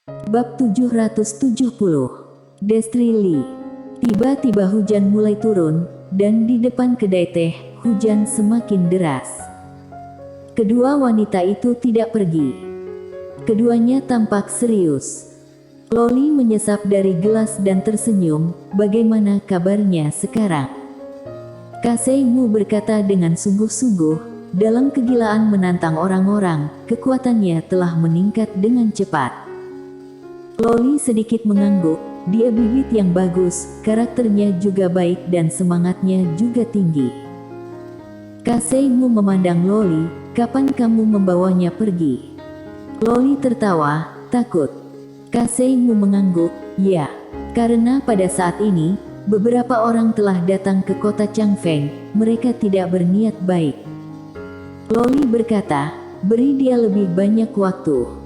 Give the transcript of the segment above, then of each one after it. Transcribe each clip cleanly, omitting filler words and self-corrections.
Bab 770. Destri Li. Tiba-tiba hujan mulai turun, dan di depan kedai teh, hujan semakin deras. Kedua wanita itu tidak pergi. Keduanya tampak serius. Loli menyesap dari gelas dan tersenyum, "Bagaimana kabarnya sekarang?" Kaseimu berkata dengan sungguh-sungguh, dalam kegilaan menantang orang-orang, kekuatannya telah meningkat dengan cepat. Loli sedikit mengangguk, dia bibit yang bagus, karakternya juga baik dan semangatnya juga tinggi. Kaseimu memandang Loli, "Kapan kamu membawanya pergi?" Loli tertawa, takut. Kaseimu mengangguk, "Ya, karena pada saat ini, beberapa orang telah datang ke kota Changfeng, mereka tidak berniat baik." Loli berkata, "Beri dia lebih banyak waktu."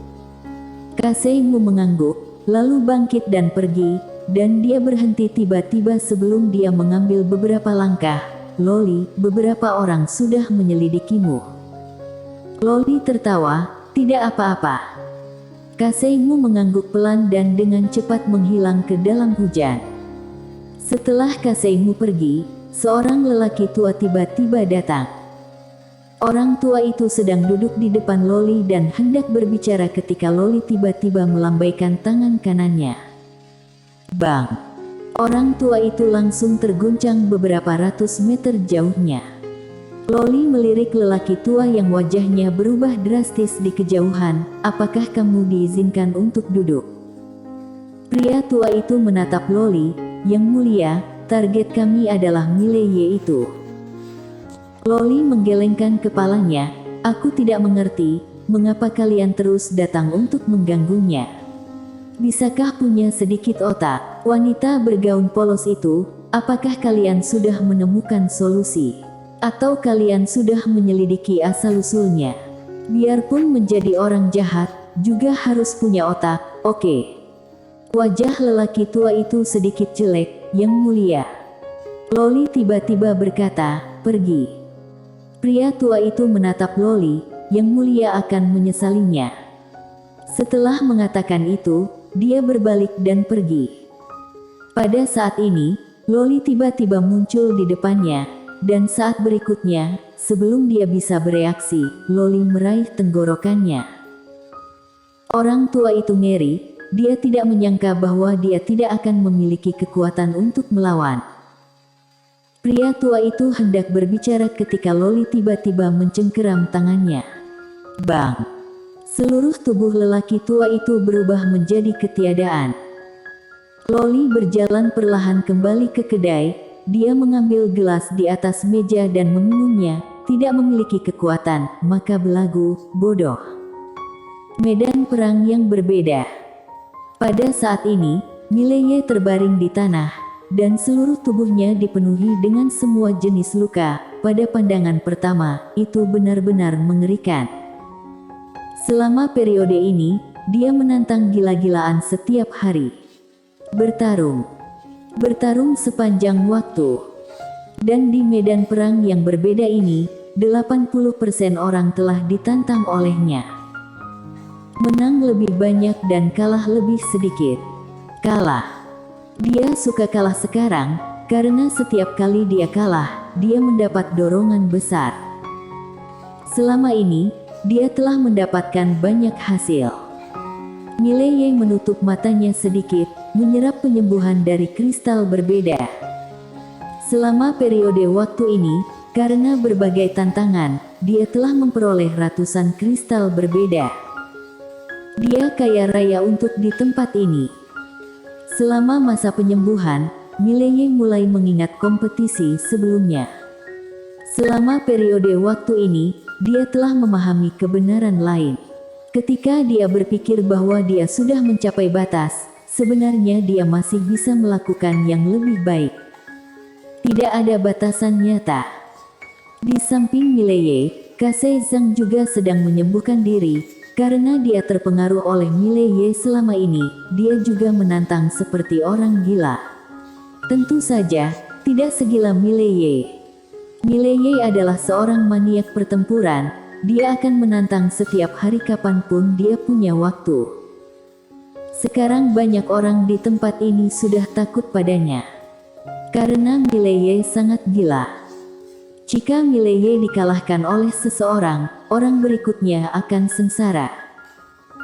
Kaseimu mengangguk, lalu bangkit dan pergi, dan dia berhenti tiba-tiba sebelum dia mengambil beberapa langkah. "Loli, beberapa orang sudah menyelidikimu." Loli tertawa, "Tidak apa-apa." Kaseimu mengangguk pelan dan dengan cepat menghilang ke dalam hujan. Setelah Kaseimu pergi, seorang lelaki tua tiba-tiba datang. Orang tua itu sedang duduk di depan Loli dan hendak berbicara ketika Loli tiba-tiba melambaikan tangan kanannya. Bang! Orang tua itu langsung terguncang beberapa ratus meter jauhnya. Loli melirik lelaki tua yang wajahnya berubah drastis di kejauhan. "Apakah kamu diizinkan untuk duduk?" Pria tua itu menatap Loli, "Yang mulia, target kami adalah Mileye itu." Loli menggelengkan kepalanya, "Aku tidak mengerti, mengapa kalian terus datang untuk mengganggunya. Bisakah punya sedikit otak?" Wanita bergaun polos itu, "Apakah kalian sudah menemukan solusi? Atau kalian sudah menyelidiki asal-usulnya? Biarpun menjadi orang jahat, juga harus punya otak, oke?" Wajah lelaki tua itu sedikit jelek, "Yang mulia." Loli tiba-tiba berkata, "Pergi." Pria tua itu menatap Loli, "Yang mulia akan menyesalinya." Setelah mengatakan itu, dia berbalik dan pergi. Pada saat ini, Loli tiba-tiba muncul di depannya, dan saat berikutnya, sebelum dia bisa bereaksi, Loli meraih tenggorokannya. Orang tua itu ngeri, dia tidak menyangka bahwa dia tidak akan memiliki kekuatan untuk melawan. Pria tua itu hendak berbicara ketika Loli tiba-tiba mencengkeram tangannya. Bang! Seluruh tubuh lelaki tua itu berubah menjadi ketiadaan. Loli berjalan perlahan kembali ke kedai, dia mengambil gelas di atas meja dan meminumnya, tidak memiliki kekuatan, maka belagu, bodoh. Medan perang yang berbeda. Pada saat ini, Mileye terbaring di tanah, dan seluruh tubuhnya dipenuhi dengan semua jenis luka. Pada pandangan pertama, itu benar-benar mengerikan. Selama periode ini, dia menantang gila-gilaan setiap hari. Bertarung sepanjang waktu. Dan di medan perang yang berbeda ini, 80% orang telah ditantang olehnya. Menang lebih banyak dan kalah lebih sedikit. Kalah. Dia suka kalah sekarang, karena setiap kali dia kalah, dia mendapat dorongan besar. Selama ini, dia telah mendapatkan banyak hasil. Mileye menutup matanya sedikit, menyerap penyembuhan dari kristal berbeda. Selama periode waktu ini, karena berbagai tantangan, dia telah memperoleh ratusan kristal berbeda. Dia kaya raya untuk di tempat ini. Selama masa penyembuhan, Mileye mulai mengingat kompetisi sebelumnya. Selama periode waktu ini, dia telah memahami kebenaran lain. Ketika dia berpikir bahwa dia sudah mencapai batas, sebenarnya dia masih bisa melakukan yang lebih baik. Tidak ada batasan nyata. Di samping Mileye, Kasei Zhang juga sedang menyembuhkan diri. Karena dia terpengaruh oleh Mileye selama ini, dia juga menantang seperti orang gila. Tentu saja, tidak segila Mileye. Mileye adalah seorang maniak pertempuran, dia akan menantang setiap hari kapanpun dia punya waktu. Sekarang banyak orang di tempat ini sudah takut padanya. Karena Mileye sangat gila. Jika Mileye dikalahkan oleh seseorang, orang berikutnya akan sengsara.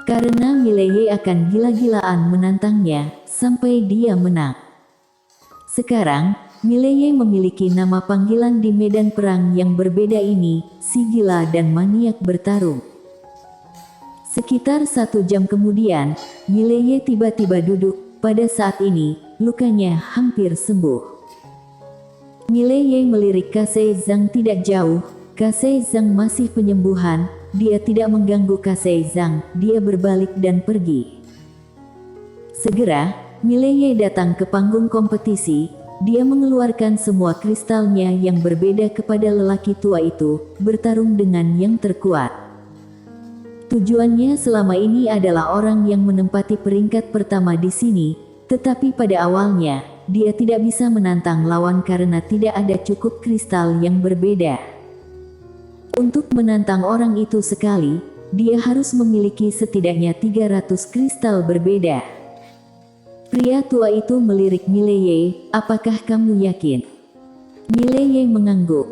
Karena Mileye akan gila-gilaan menantangnya, sampai dia menang. Sekarang, Mileye memiliki nama panggilan di medan perang yang berbeda ini, si gila dan maniak bertarung. Sekitar 1 jam kemudian, Mileye tiba-tiba duduk. Pada saat ini, lukanya hampir sembuh. Mileye melirik Kase Zhang tidak jauh. Kase Zhang masih penyembuhan. Dia tidak mengganggu Kase Zhang. Dia berbalik dan pergi. Segera, Mileye datang ke panggung kompetisi. Dia mengeluarkan semua kristalnya yang berbeda kepada lelaki tua itu, bertarung dengan yang terkuat. Tujuannya selama ini adalah orang yang menempati peringkat pertama di sini, tetapi pada awalnya, dia tidak bisa menantang lawan karena tidak ada cukup kristal yang berbeda. Untuk menantang orang itu sekali, dia harus memiliki setidaknya 300 kristal berbeda. Pria tua itu melirik Mileye, apakah kamu yakin? Mileye mengangguk.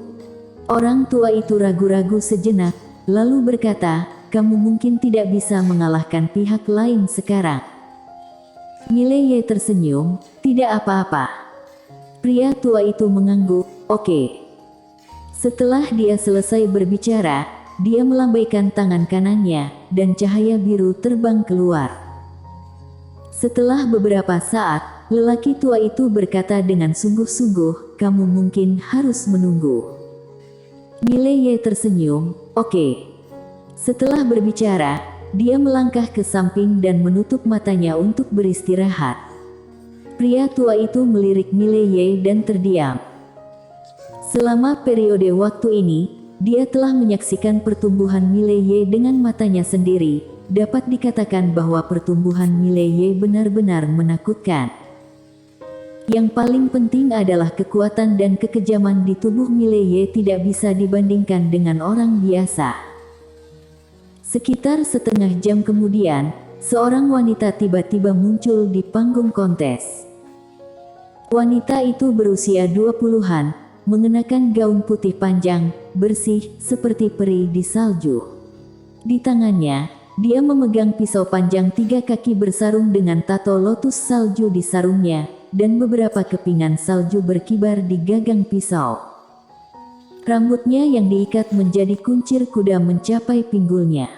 Orang tua itu ragu-ragu sejenak, lalu berkata, kamu mungkin tidak bisa mengalahkan pihak lain sekarang. Mileye tersenyum, tidak apa-apa. Pria tua itu mengangguk, oke. Setelah dia selesai berbicara, dia melambaikan tangan kanannya, dan cahaya biru terbang keluar. Setelah beberapa saat, lelaki tua itu berkata dengan sungguh-sungguh, kamu mungkin harus menunggu. Mileye tersenyum, oke. Setelah berbicara, dia melangkah ke samping dan menutup matanya untuk beristirahat. Pria tua itu melirik Mileye dan terdiam. Selama periode waktu ini, dia telah menyaksikan pertumbuhan Mileye dengan matanya sendiri. Dapat dikatakan bahwa pertumbuhan Mileye benar-benar menakutkan. Yang paling penting adalah kekuatan dan kekejaman di tubuh Mileye tidak bisa dibandingkan dengan orang biasa. Sekitar setengah jam kemudian, seorang wanita tiba-tiba muncul di panggung kontes. Wanita itu berusia 20-an, mengenakan gaun putih panjang, bersih, seperti peri di salju. Di tangannya, dia memegang pisau panjang 3 kaki bersarung dengan tato lotus salju di sarungnya, dan beberapa kepingan salju berkibar di gagang pisau. Rambutnya yang diikat menjadi kuncir kuda mencapai pinggulnya.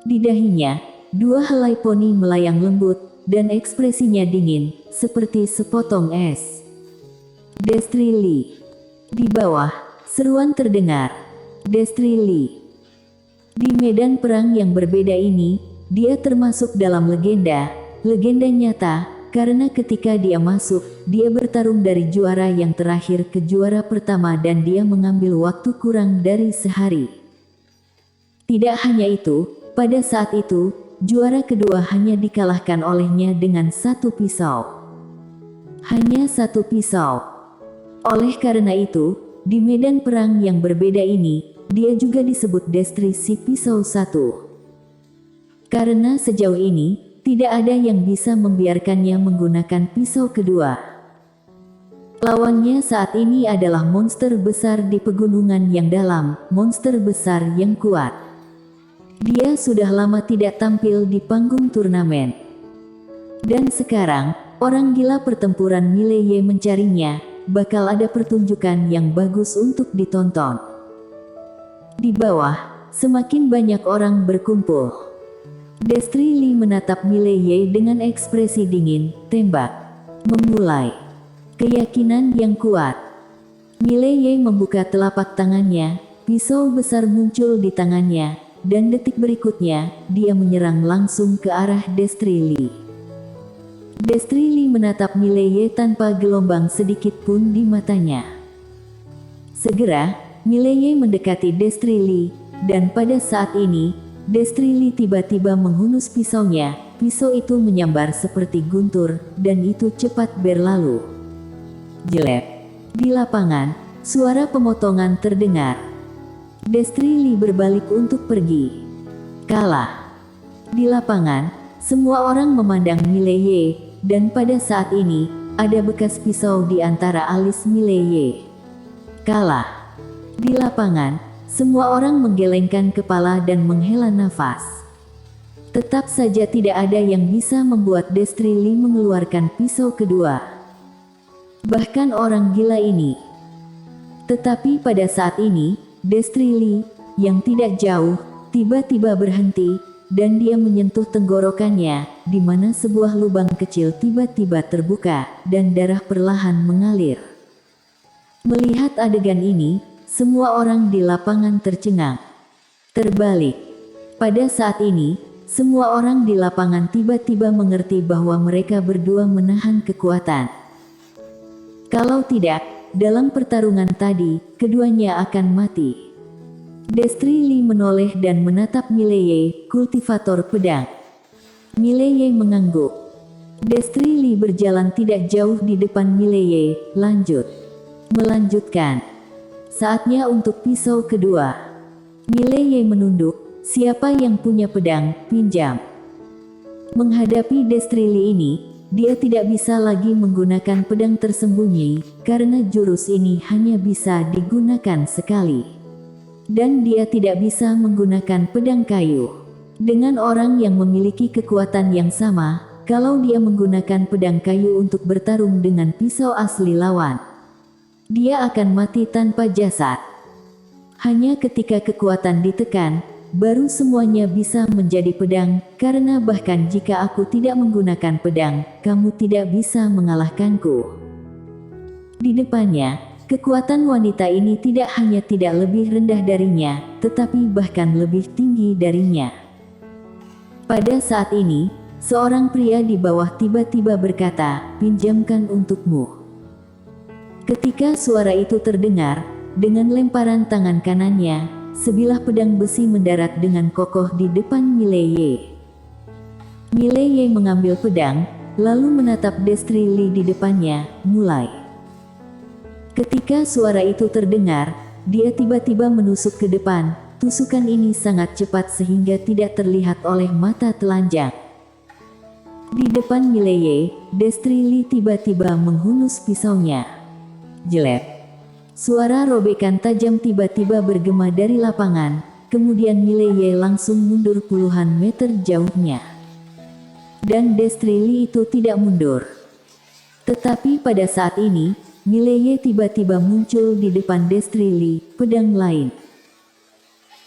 Di dahinya, 2 helai poni melayang lembut, dan ekspresinya dingin, seperti sepotong es. Destri Li. Di bawah, seruan terdengar. Destri Li. Di medan perang yang berbeda ini, dia termasuk dalam legenda nyata, karena ketika dia masuk, dia bertarung dari juara yang terakhir ke juara pertama dan dia mengambil waktu kurang dari sehari. Tidak hanya itu, pada saat itu, juara kedua hanya dikalahkan olehnya dengan 1 pisau. Hanya 1 pisau. Oleh karena itu, di medan perang yang berbeda ini, dia juga disebut Destri si Pisau 1. Karena sejauh ini, tidak ada yang bisa membiarkannya menggunakan pisau kedua. Lawannya saat ini adalah monster besar di pegunungan yang dalam, monster besar yang kuat. Dia sudah lama tidak tampil di panggung turnamen. Dan sekarang, orang gila pertempuran Mileye mencarinya, bakal ada pertunjukan yang bagus untuk ditonton. Di bawah, semakin banyak orang berkumpul. Destri Li menatap Mileye dengan ekspresi dingin, tembak. Memulai. Keyakinan yang kuat. Mileye membuka telapak tangannya, pisau besar muncul di tangannya, dan detik berikutnya, dia menyerang langsung ke arah Destri Li. Destri Li menatap Mileye tanpa gelombang sedikit pun di matanya. Segera, Mileye mendekati Destri Li, dan pada saat ini, Destri Li tiba-tiba menghunus pisaunya. Pisau itu menyambar seperti guntur, dan itu cepat berlalu. Jelek. Di lapangan, suara pemotongan terdengar. Destri Li berbalik untuk pergi. Kalah. Di lapangan, Semua orang memandang Mileye, dan pada saat ini, ada bekas pisau di antara alis Mileye. Kalah. Di lapangan, semua orang menggelengkan kepala dan menghela nafas. Tetap saja tidak ada yang bisa membuat Destri Li mengeluarkan pisau kedua. Bahkan orang gila ini. Tetapi pada saat ini, Destri Li, yang tidak jauh, tiba-tiba berhenti, dan dia menyentuh tenggorokannya, di mana sebuah lubang kecil tiba-tiba terbuka, dan darah perlahan mengalir. Melihat adegan ini, semua orang di lapangan tercengang. Terbalik. Pada saat ini, semua orang di lapangan tiba-tiba mengerti bahwa mereka berdua menahan kekuatan. Kalau tidak, dalam pertarungan tadi, keduanya akan mati. Destri Li menoleh dan menatap Mileye, kultivator pedang. Mileye mengangguk. Destri Li berjalan tidak jauh di depan Mileye, melanjutkan. Saatnya untuk pisau kedua. Mileye menunduk, siapa yang punya pedang, pinjam. Menghadapi Destri Li ini, dia tidak bisa lagi menggunakan pedang tersembunyi, karena jurus ini hanya bisa digunakan sekali. Dan dia tidak bisa menggunakan pedang kayu. Dengan orang yang memiliki kekuatan yang sama, kalau dia menggunakan pedang kayu untuk bertarung dengan pisau asli lawan, dia akan mati tanpa jasad. Hanya ketika kekuatan ditekan, baru semuanya bisa menjadi pedang, karena bahkan jika aku tidak menggunakan pedang, kamu tidak bisa mengalahkanku. Di depannya, kekuatan wanita ini tidak hanya tidak lebih rendah darinya, tetapi bahkan lebih tinggi darinya. Pada saat ini, seorang pria di bawah tiba-tiba berkata, "Pinjamkan untukmu." Ketika suara itu terdengar, dengan lemparan tangan kanannya, sebilah pedang besi mendarat dengan kokoh di depan Mileye. Mileye mengambil pedang, lalu menatap Destri Li di depannya, mulai. Ketika suara itu terdengar, dia tiba-tiba menusuk ke depan. Tusukan ini sangat cepat sehingga tidak terlihat oleh mata telanjang. Di depan Mileye, Destri Li tiba-tiba menghunus pisaunya. Jelek. Suara robekan tajam tiba-tiba bergema dari lapangan, kemudian Mileye langsung mundur puluhan meter jauhnya. Dan Destri Li itu tidak mundur. Tetapi pada saat ini, Mileye tiba-tiba muncul di depan Destri Li, pedang lain.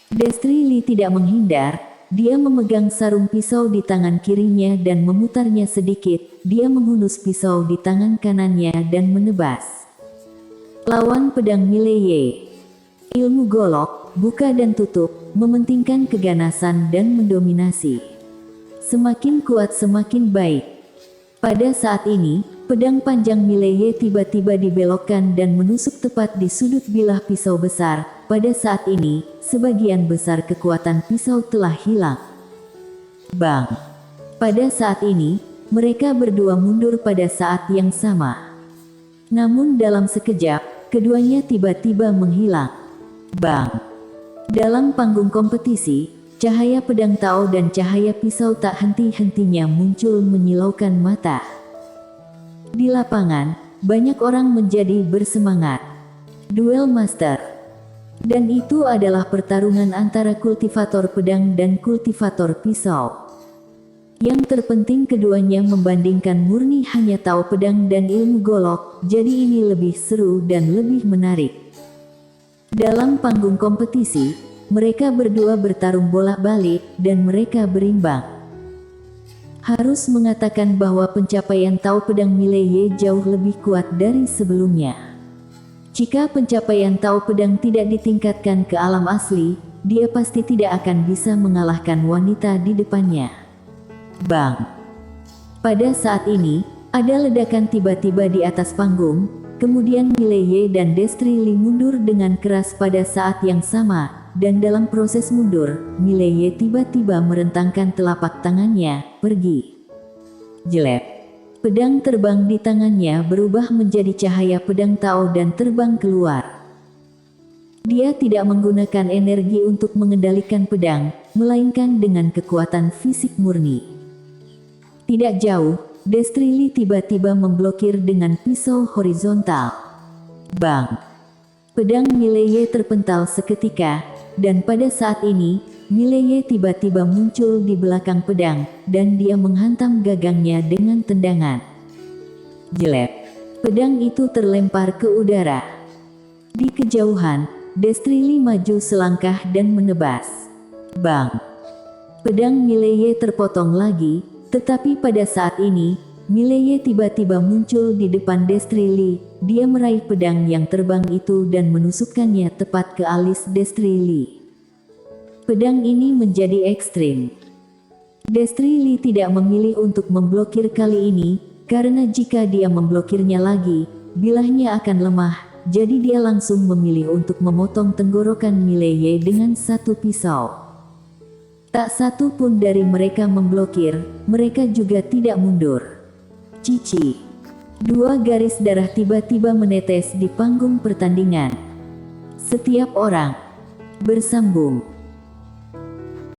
Destri Li tidak menghindar, dia memegang sarung pisau di tangan kirinya dan memutarnya sedikit, dia menghunus pisau di tangan kanannya dan menebas. Lawan pedang Mileye. Ilmu golok, buka dan tutup, mementingkan keganasan dan mendominasi. Semakin kuat semakin baik. Pada saat ini, pedang panjang Mileye tiba-tiba dibelokkan dan menusuk tepat di sudut bilah pisau besar. Pada saat ini, sebagian besar kekuatan pisau telah hilang. Bang! Pada saat ini, mereka berdua mundur pada saat yang sama. Namun dalam sekejap, keduanya tiba-tiba menghilang. Bang! Dalam panggung kompetisi, cahaya pedang Tao dan cahaya pisau tak henti-hentinya muncul menyilaukan mata. Di lapangan, banyak orang menjadi bersemangat. Duel Master. Dan itu adalah pertarungan antara kultivator pedang dan kultivator pisau. Yang terpenting keduanya membandingkan murni hanya tahu pedang dan ilmu golok, jadi ini lebih seru dan lebih menarik. Dalam panggung kompetisi, mereka berdua bertarung bolak-balik, dan mereka berimbang. Harus mengatakan bahwa pencapaian Tao pedang Mileye jauh lebih kuat dari sebelumnya. Jika pencapaian Tao pedang tidak ditingkatkan ke alam asli, dia pasti tidak akan bisa mengalahkan wanita di depannya. Bang! Pada saat ini, ada ledakan tiba-tiba di atas panggung, kemudian Mileye dan Destri Li mundur dengan keras pada saat yang sama. Dan dalam proses mundur, Mileye tiba-tiba merentangkan telapak tangannya, pergi. Jelek. Pedang terbang di tangannya berubah menjadi cahaya pedang Tao dan terbang keluar. Dia tidak menggunakan energi untuk mengendalikan pedang, melainkan dengan kekuatan fisik murni. Tidak jauh, Destrili tiba-tiba memblokir dengan pisau horizontal. Bang! Pedang Mileye terpental seketika, dan pada saat ini, Mileye tiba-tiba muncul di belakang pedang, dan dia menghantam gagangnya dengan tendangan. Jelek! Pedang itu terlempar ke udara. Di kejauhan, Destrili maju selangkah dan menebas. Bang! Pedang Mileye terpotong lagi, tetapi pada saat ini, Mileye tiba-tiba muncul di depan Destrili. Dia meraih pedang yang terbang itu dan menusukkannya tepat ke alis Destrili. Pedang ini menjadi ekstrim. Destrili tidak memilih untuk memblokir kali ini, karena jika dia memblokirnya lagi, bilahnya akan lemah, jadi dia langsung memilih untuk memotong tenggorokan Mileye dengan satu pisau. Tak satu pun dari mereka memblokir, mereka juga tidak mundur. Cici. Dua garis darah tiba-tiba menetes di panggung pertandingan. Setiap orang bersambung.